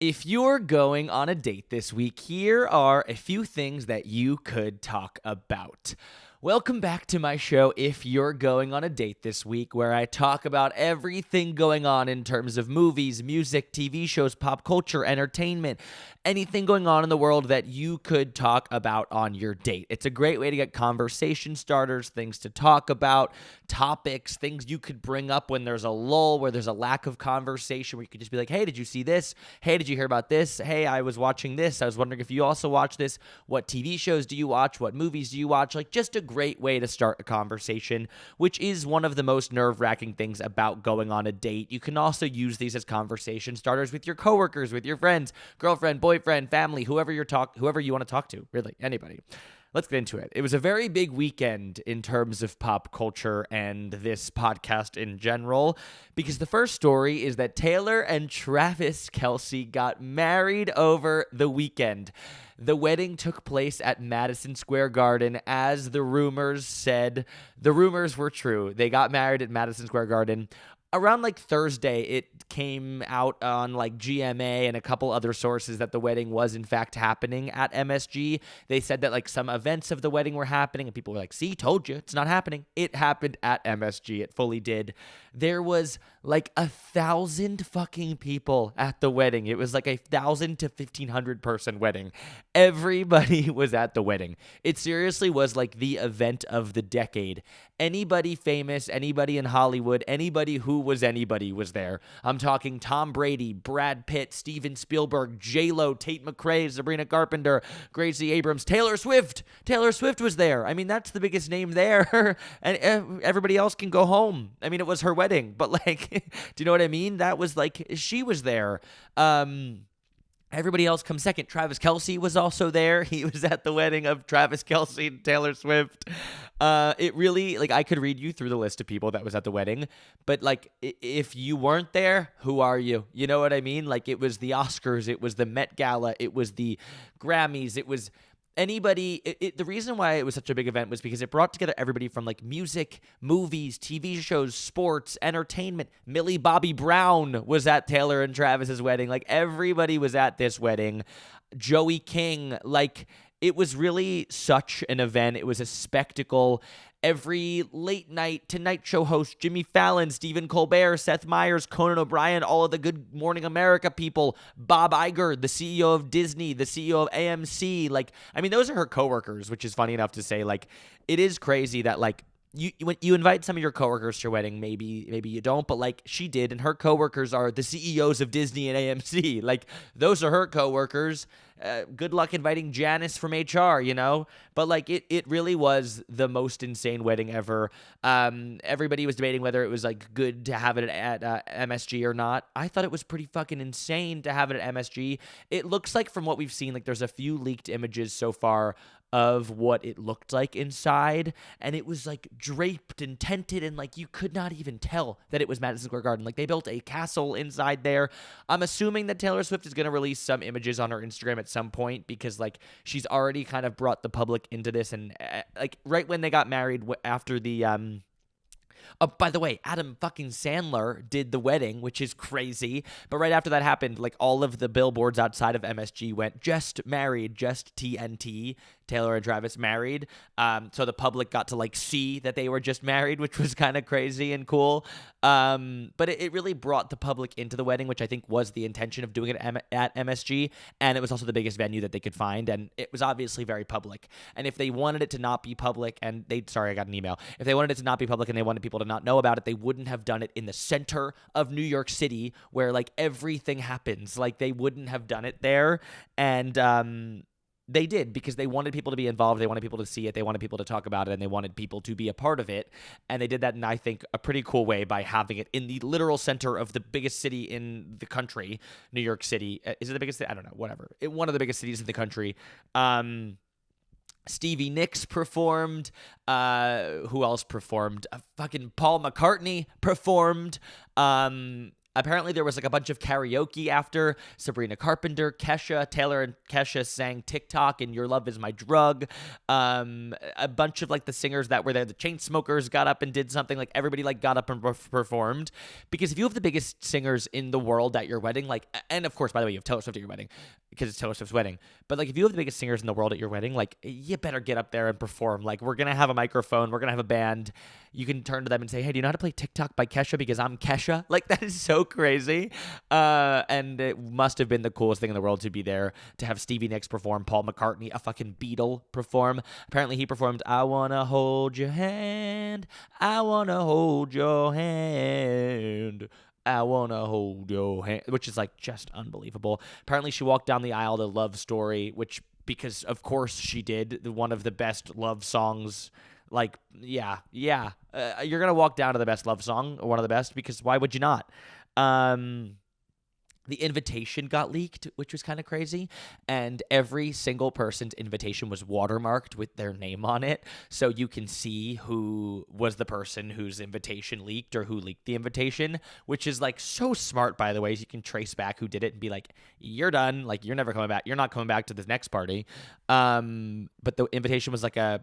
If you're going on a date this week, here are a few things that you could talk about. Welcome back to my show, If You're Going on a Date This Week, where I talk about everything going on in terms of movies, music, TV shows, pop culture, entertainment, anything going on in the world that you could talk about on your date. It's a great way to get conversation starters, things to talk about, topics, things you could bring up when there's a lull, where there's a lack of conversation, where you could just be like, hey, did you see this? Hey, did you hear about this? Hey, I was watching this. I was wondering if you also watch this. What TV shows do you watch? What movies do you watch? Like, just a great way to start a conversation, which is one of the most nerve-wracking things about going on a date. You can also use these as conversation starters with your coworkers, with your friends, girlfriend, boyfriend, family, whoever you want to talk to, really, anybody. Let's get into it. It was a very big weekend in terms of pop culture and this podcast in general, because the first story is that Taylor and Travis Kelce got married over the weekend. The wedding took place at Madison Square Garden, as the rumors said. The rumors were true. They got married at Madison Square Garden. Around like Thursday, it came out on like GMA and a couple other sources that the wedding was in fact happening at MSG. They said that like some events of the wedding were happening and people were like, see, told you, it's not happening. It happened at MSG. It fully did. There was like 1,000 fucking people at the wedding. It was like 1,000 to 1,500 person wedding. Everybody was at the wedding. It seriously was like the event of the decade. Anybody famous, anybody in Hollywood, anybody who was anybody was there. I'm talking Tom Brady, Brad Pitt, Steven Spielberg, J-Lo, Tate McRae, Sabrina Carpenter, Gracie Abrams, Taylor Swift. Taylor Swift was there. I mean, that's the biggest name there. And everybody else can go home. I mean, it was her wedding, but like, do you know what I mean? That was like, she was there. Everybody else comes second. Travis Kelce was also there. He was at the wedding of Travis Kelce and Taylor Swift. It really, like, I could read you through the list of people that was at the wedding, but like, if you weren't there, who are you? You know what I mean? Like, it was the Oscars, it was the Met Gala, it was the Grammys, it was anybody. The reason why it was such a big event was because it brought together everybody from like music, movies, TV shows, sports, entertainment. Millie Bobby Brown was at Taylor and Travis's wedding. Like, everybody was at this wedding. Joey King, like, it was really such an event. It was a spectacle. Every late night Tonight Show host, Jimmy Fallon, Stephen Colbert, Seth Meyers, Conan O'Brien, all of the Good Morning America people, Bob Iger, the CEO of Disney, the CEO of AMC. Like, I mean, those are her coworkers, which is funny enough to say. Like, it is crazy that like, when you invite some of your coworkers to your wedding, maybe you don't, but like, she did, and her coworkers are the CEOs of Disney and AMC. Like, those are her coworkers. Good luck inviting Janice from HR, you know? But like, it really was the most insane wedding ever. Everybody was debating whether it was like good to have it at MSG or not. I thought it was pretty fucking insane to have it at MSG. It looks like, from what we've seen, like, there's a few leaked images so far of what it looked like inside, and it was like draped and tented, and like, you could not even tell that it was Madison Square Garden. Like, they built a castle inside there. I'm assuming that Taylor Swift is going to release some images on her Instagram at some point, because like, she's already kind of brought the public into this, and like, right when they got married, after the oh, by the way, Adam fucking Sandler did the wedding, which is crazy. But right after that happened, like, all of the billboards outside of MSG went, just married, just TNT, Taylor and Travis married. So the public got to like see that they were just married, which was kind of crazy and cool. But it really brought the public into the wedding, which I think was the intention of doing it at MSG. And it was also the biggest venue that they could find. And it was obviously very public. And if they wanted it to not be public, and sorry, I got an email. If they wanted it to not be public and they wanted people to not know about it, they wouldn't have done it in the center of New York City, where like everything happens. Like, they wouldn't have done it there. And they did, because they wanted people to be involved. They wanted people to see it. They wanted people to talk about it, and they wanted people to be a part of it. And they did that in, I think, a pretty cool way, by having it in the literal center of the biggest city in the country, New York City. Is it the biggest city? I don't know. Whatever. One of the biggest cities in the country. Stevie Nicks performed. Who else performed? Fucking Paul McCartney performed. Apparently, there was like a bunch of karaoke after. Sabrina Carpenter, Kesha, Taylor and Kesha sang TikTok and Your Love Is My Drug. A bunch of like the singers that were there, the Chainsmokers got up and did something. Like everybody like got up and performed. Because if you have the biggest singers in the world at your wedding, like, and of course, by the way, you have Taylor Swift at your wedding because it's Taylor Swift's wedding. But like if you have the biggest singers in the world at your wedding, like you better get up there and perform. Like we're going to have a microphone. We're going to have a band. You can turn to them and say, hey, do you know how to play TikTok by Kesha? Because I'm Kesha. Like that is so crazy. And it must have been the coolest thing in the world to be there, to have Stevie Nicks perform, Paul McCartney, a fucking Beatle, perform. Apparently he performed I Wanna Hold Your Hand, I Wanna Hold Your Hand, I Wanna Hold Your Hand, which is like just unbelievable. Apparently she walked down the aisle to Love Story, which, because of course she did, one of the best love songs. Like, yeah. You're going to walk down to the best love song, or one of the best, because why would you not? The invitation got leaked, which was kind of crazy. And every single person's invitation was watermarked with their name on it. So you can see who was the person whose invitation leaked, or who leaked the invitation, which is like so smart, by the way. So you can trace back who did it and be like, you're done. Like, you're never coming back. You're not coming back to this next party. But the invitation was like a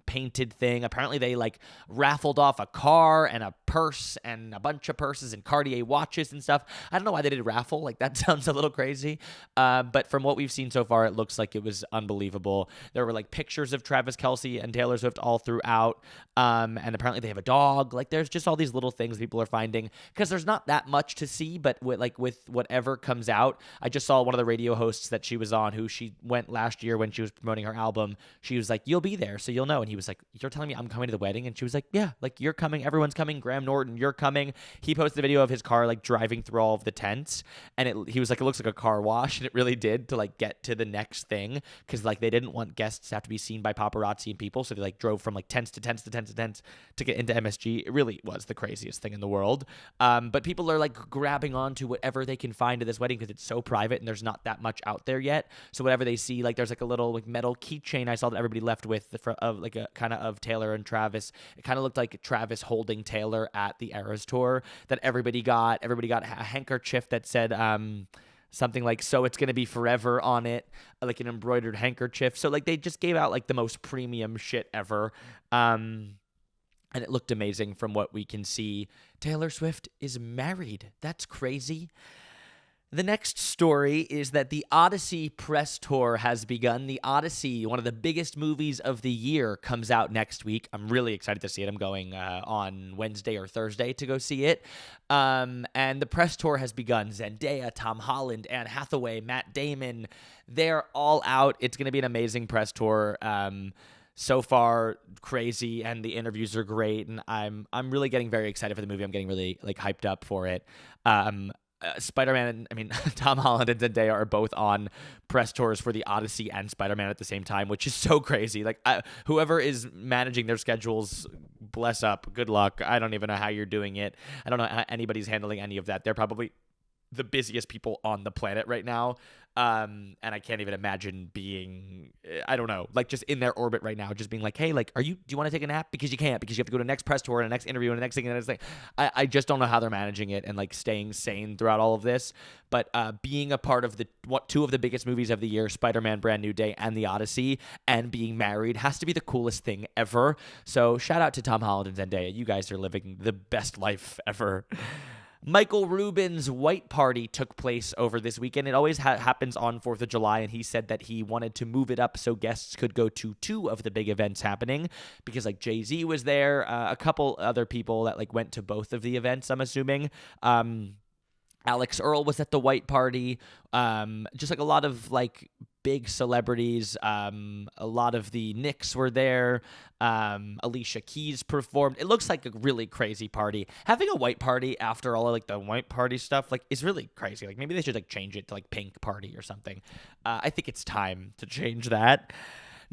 painted thing. Apparently they like raffled off a car and a purse and a bunch of purses and Cartier watches and stuff. I don't know why they did a raffle. Like that sounds a little crazy. But from what we've seen so far, it looks like it was unbelievable. There were like pictures of Travis Kelce and Taylor Swift all throughout. And apparently they have a dog. Like there's just all these little things people are finding, because there's not that much to see, but with whatever comes out. I just saw one of the radio hosts that she was on, who she went last year when she was promoting her album. She was like, you'll be there, so you'll know. And he was like, you're telling me I'm coming to the wedding? And she was like, yeah, like you're coming, everyone's coming, Graham Norton, you're coming. He posted a video of his car like driving through all of the tents, and he was like, it looks like a car wash, and it really did, to like get to the next thing, because like they didn't want guests to have to be seen by paparazzi and people, so they like drove from like tents to tents to tents to tents to get into MSG. It really was the craziest thing in the world. But people are like grabbing onto whatever they can find at this wedding, because it's so private and there's not that much out there yet. So whatever they see, like there's like a little like metal keychain I saw that everybody left with of like a kind of Taylor and Travis. It kind of looked like Travis holding Taylor at the Eras tour that everybody got. Everybody got a handkerchief that said something like, so it's going to be forever on it, like an embroidered handkerchief. So like they just gave out like the most premium shit ever. And it looked amazing from what we can see. Taylor Swift is married. That's crazy. The next story is that the Odyssey press tour has begun. The Odyssey, one of the biggest movies of the year, comes out next week. I'm really excited to see it. I'm going on Wednesday or Thursday to go see it. And the press tour has begun. Zendaya, Tom Holland, Anne Hathaway, Matt Damon, they're all out. It's going to be an amazing press tour. So far, crazy, and the interviews are great, and I'm really getting very excited for the movie. I'm getting really like hyped up for it. Spider-Man, Tom Holland and Zendaya are both on press tours for the Odyssey and Spider-Man at the same time, which is so crazy. Like, whoever is managing their schedules, bless up, good luck. I don't even know how you're doing it. I don't know how anybody's handling any of that. They're probably the busiest people on the planet right now. And I can't even imagine being, I don't know, like just in their orbit right now, just being like, hey, like, do you want to take a nap? Because you can't, because you have to go to the next press tour and the next interview and the next thing and the next thing. I just don't know how they're managing it and like staying sane throughout all of this. But being a part of two of the biggest movies of the year, Spider-Man Brand New Day and The Odyssey, and being married has to be the coolest thing ever. So shout out to Tom Holland and Zendaya. You guys are living the best life ever. Michael Rubin's white party took place over this weekend. It always happens on 4th of July, and he said that he wanted to move it up so guests could go to two of the big events happening, because like Jay-Z was there, a couple other people that like went to both of the events, I'm assuming. Alex Earl was at the white party. Just like a lot of like big celebrities. A lot of the Knicks were there. Alicia Keys performed. It looks like a really crazy party. Having a white party after all of like the white party stuff like is really crazy. Like maybe they should like change it to like pink party or something. I think it's time to change that.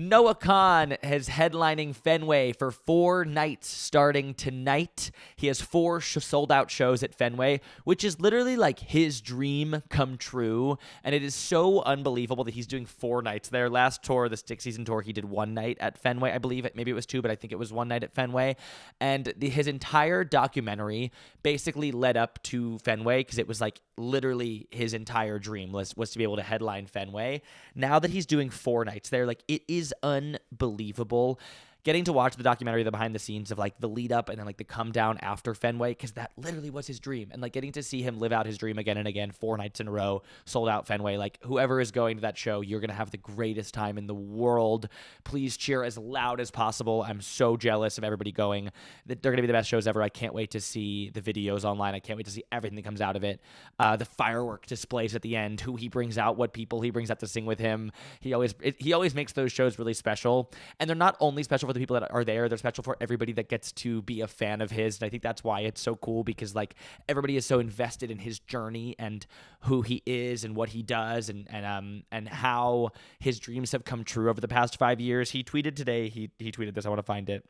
Noah Kahan is headlining Fenway for 4 nights starting tonight. He has 4 sold-out shows at Fenway, which is literally like his dream come true. And it is so unbelievable that he's doing 4 nights there. Last tour, the 6-season tour, he did 1 night at Fenway, I believe. Maybe it was 2, but I think it was 1 night at Fenway. And his entire documentary basically led up to Fenway because it was like literally his entire dream was to be able to headline Fenway. Now that he's doing 4 nights there, like, it is unbelievable. Getting to watch the documentary, the behind the scenes of like the lead up and then like the come down after Fenway, because that literally was his dream. And like getting to see him live out his dream again and again, 4 nights in a row, sold out Fenway. Like, whoever is going to that show, you're going to have the greatest time in the world. Please cheer as loud as possible. I'm so jealous of everybody going. They're going to be the best shows ever. I can't wait to see the videos online. I can't wait to see everything that comes out of it. The firework displays at the end, who he brings out, what people he brings out to sing with him. He always makes those shows really special. And they're not only special for the people that are there, they're special for everybody that gets to be a fan of his. And I think that's why it's so cool, because like everybody is so invested in his journey and who he is and what he does and how his dreams have come true over the past 5 years. He tweeted today, he tweeted this, I want to find it.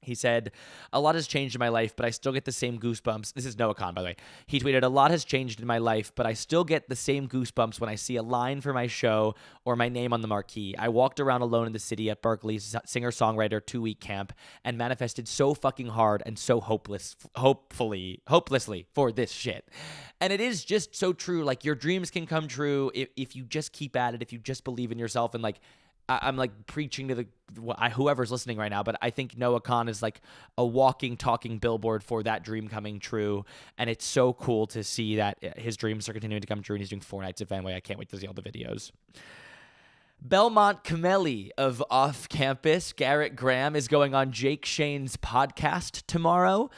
He said, "A lot has changed in my life, but I still get the same goosebumps." This is Noah Kahan, by the way. He tweeted, "A lot has changed in my life, but I still get the same goosebumps when I see a line for my show or my name on the marquee. I walked around alone in the city at Berkeley's singer-songwriter 2-week camp and manifested so fucking hard and so hopelessly for this shit." And it is just so true. Like, your dreams can come true if you just keep at it, if you just believe in yourself. And like, I'm like preaching to whoever's listening right now, but I think Noah Kahan is like a walking, talking billboard for that dream coming true. And it's so cool to see that his dreams are continuing to come true, and he's doing 4 nights at Fenway. I can't wait to see all the videos. Belmont Cameli of Off Campus, Garrett Graham, is going on Jake Shane's podcast tomorrow,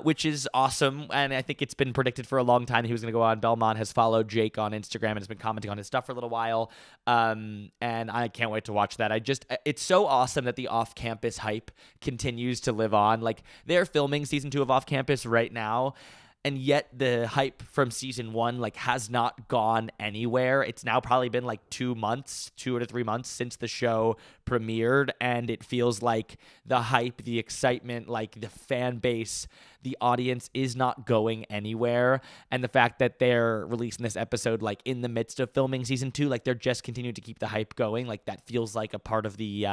which is awesome. And I think it's been predicted for a long time he was going to go on. Belmont has followed Jake on Instagram and has been commenting on his stuff for a little while. And I can't wait to watch that. It's so awesome that the Off Campus hype continues to live on. Like, they're filming season 2 of Off Campus right now, and yet the hype from season 1 like has not gone anywhere. It's now probably been like 2 to 3 months since the show premiered, and it feels like the hype, the excitement, like the fan base, the audience is not going anywhere. And the fact that they're releasing this episode like in the midst of filming season 2, like they're just continuing to keep the hype going. Like, that feels like a part of the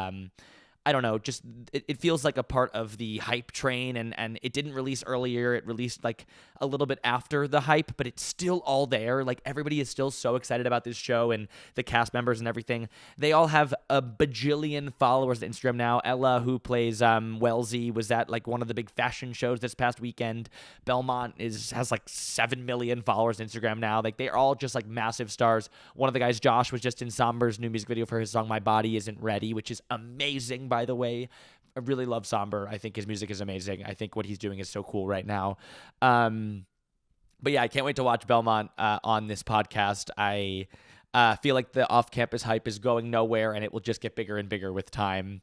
I don't know, just it feels like a part of the hype train, and it didn't release earlier. It released like a little bit after the hype, but it's still all there. Like, everybody is still so excited about this show and the cast members and everything. They all have a bajillion followers on Instagram now. Ella, who plays Wellesley, was at like one of the big fashion shows this past weekend. Belmont has like 7 million followers on Instagram now. Like, they're all just like massive stars. One of the guys, Josh, was just in Somber's new music video for his song My Body Isn't Ready, which is amazing, by the way. I really love Somber. I think his music is amazing. I think what he's doing is so cool right now. But yeah, I can't wait to watch Belmont on this podcast. I feel like the off-campus hype is going nowhere, and it will just get bigger and bigger with time.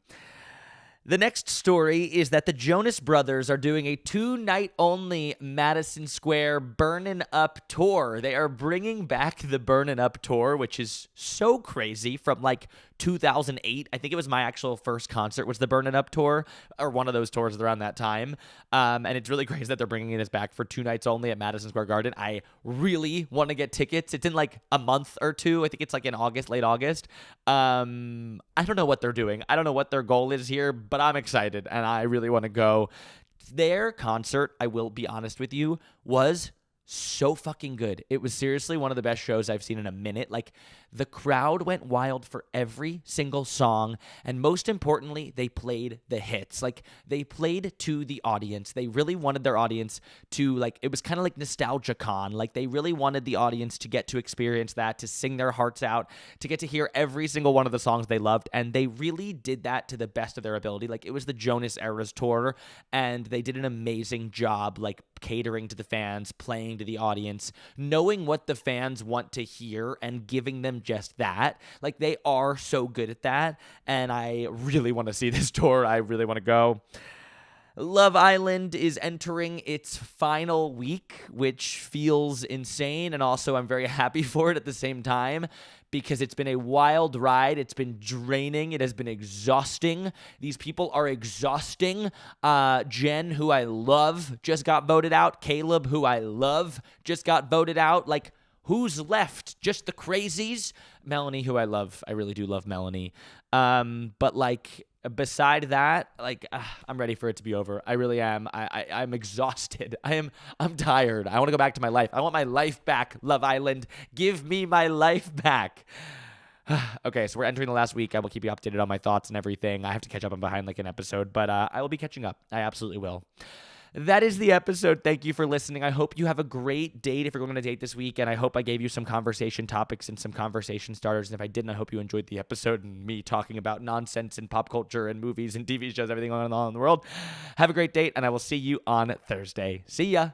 The next story is that the Jonas Brothers are doing a 2-night-only Madison Square Burnin' Up tour. They are bringing back the Burnin' Up tour, which is so crazy, from like 2008. I think it was my actual first concert was the Burnin' Up tour, or one of those tours around that time. And it's really crazy that they're bringing this back for 2 nights only at Madison Square Garden. I really want to get tickets. It's in like a month or 2. I think it's like in August, late August. I don't know what they're doing. I don't know what their goal is here, but I'm excited and I really want to go. Their concert, I will be honest with you, was so fucking good. It was seriously one of the best shows I've seen in a minute. Like, the crowd went wild for every single song, and most importantly, they played the hits. Like, they played to the audience. They really wanted their audience to, like, it was kind of like Nostalgia Con. Like, they really wanted the audience to get to experience that, to sing their hearts out, to get to hear every single one of the songs they loved, and they really did that to the best of their ability. Like, it was the Jonas Eras tour, and they did an amazing job, like, catering to the fans, playing to the audience, knowing what the fans want to hear and giving them just that. Like, they are so good at that, and I really want to see this tour. I really want to go. Love Island is entering its final week, which feels insane. And also, I'm very happy for it at the same time because it's been a wild ride. It's been draining. It has been exhausting. These people are exhausting. Jen, who I love, just got voted out. Caleb, who I love, just got voted out. Like, who's left? Just the crazies? Melanie, who I love. I really do love Melanie. But like, beside that, like, I'm ready for it to be over. I really am. I'm exhausted. I'm tired. I want to go back to my life. I want my life back, Love Island. Give me my life back. Okay, so we're entering the last week. I will keep you updated on my thoughts and everything. I have to catch up. I'm behind like an episode, but I will be catching up. I absolutely will. That is the episode. Thank you for listening. I hope you have a great date if you're going on a date this week, and I hope I gave you some conversation topics and some conversation starters. And if I didn't, I hope you enjoyed the episode and me talking about nonsense and pop culture and movies and TV shows, everything going on in the world. Have a great date, and I will see you on Thursday. See ya.